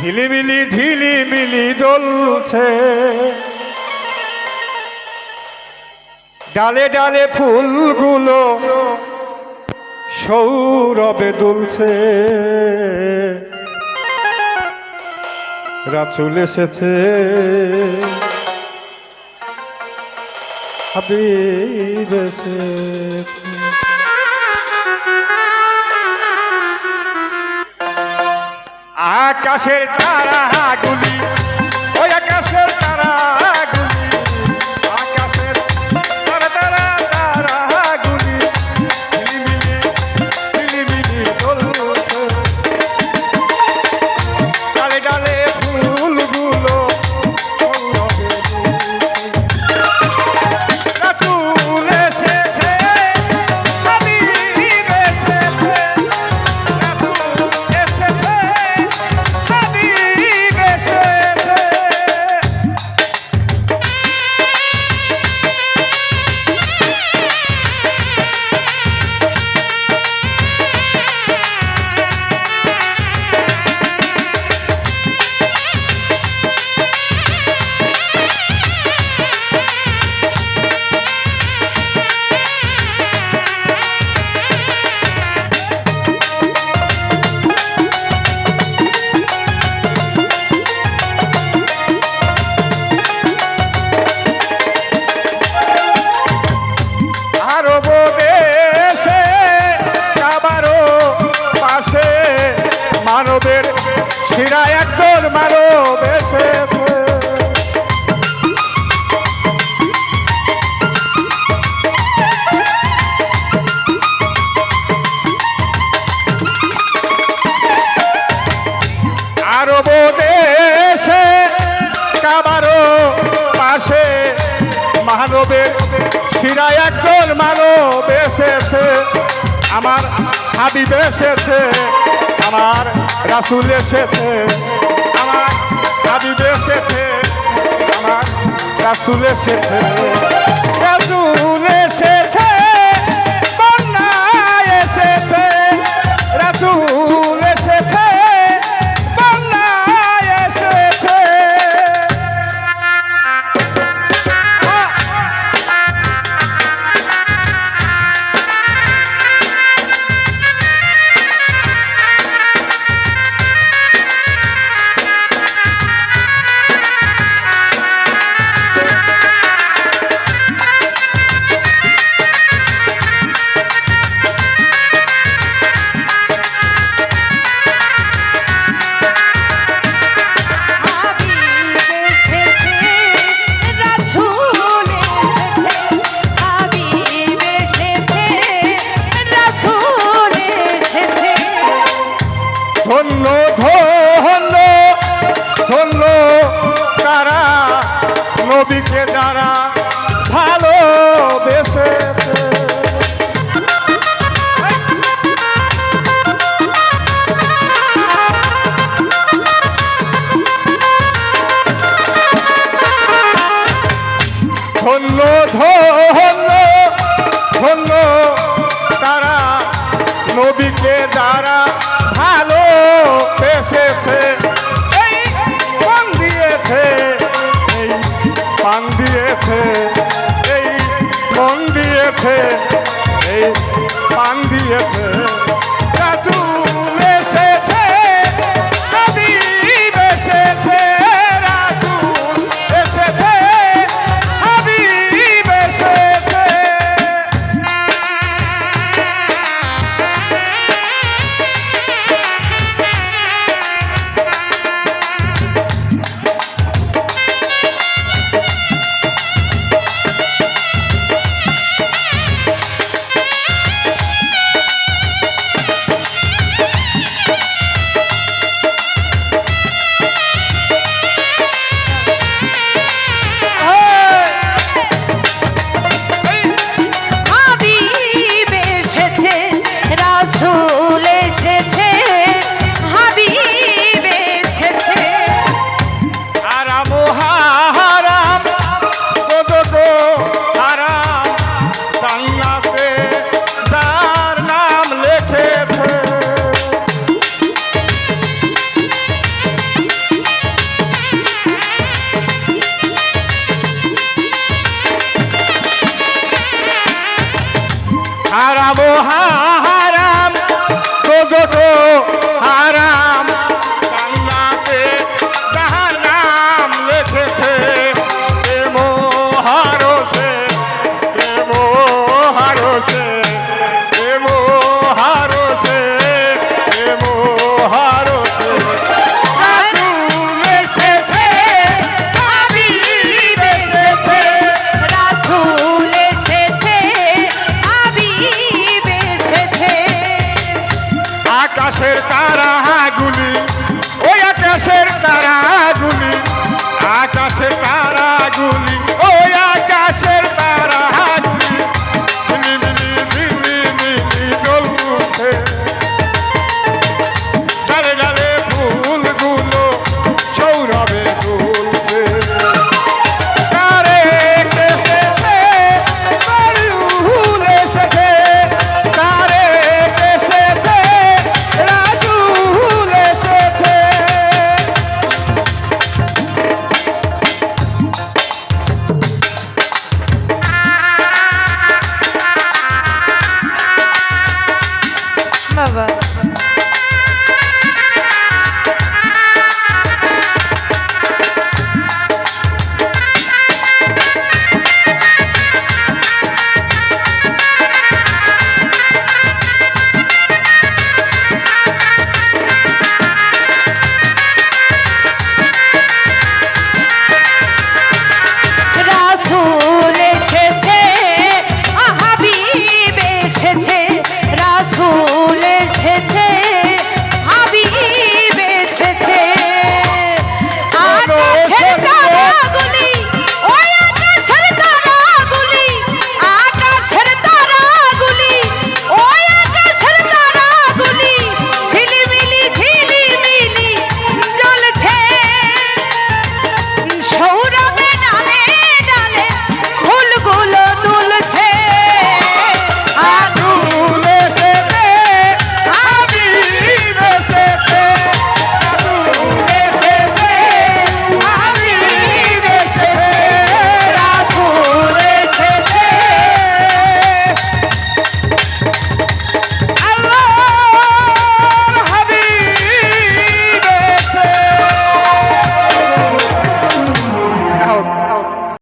ঝিলিমিলি ঝিলিমিলি জ্বলছে, ডালে ডালে ফুলগুলো সৌরভে দুলছে। রাসূল এসেছে, হাবিব এসেছে। আকাশের তারাগুলি, ওই আকাশের তারাগুলি, আকাশের তারা তারা তারাগুলি ঝিলিমিলি ঝিলিমিলি জ্বলছে, ডালে ডালে ফুলগুলো সৌরভে দুলছে। রাসূল এসেছে, হাবিব এসেছে, রাসূল এসেছে, হাবিব এসেছে। আরব দেশে কাবারও পাশে মানবের শিরা একজন মানব এসেছে। আরব দেশে কাবারও পাশে মানবের শিরায় একজন মানব এসেছে। আমার হাবিব এসেছে, আমার রাসূল এসেছে, আমার হাবিব এসেছে, আমার রাসূল এসেছে। রাসূল এসেছে, বন্যায় এসেছে, রাসূল এসেছে, বন্যায় এসেছে। ধন্য ধন্য ধন্য তারা নবীকে যারা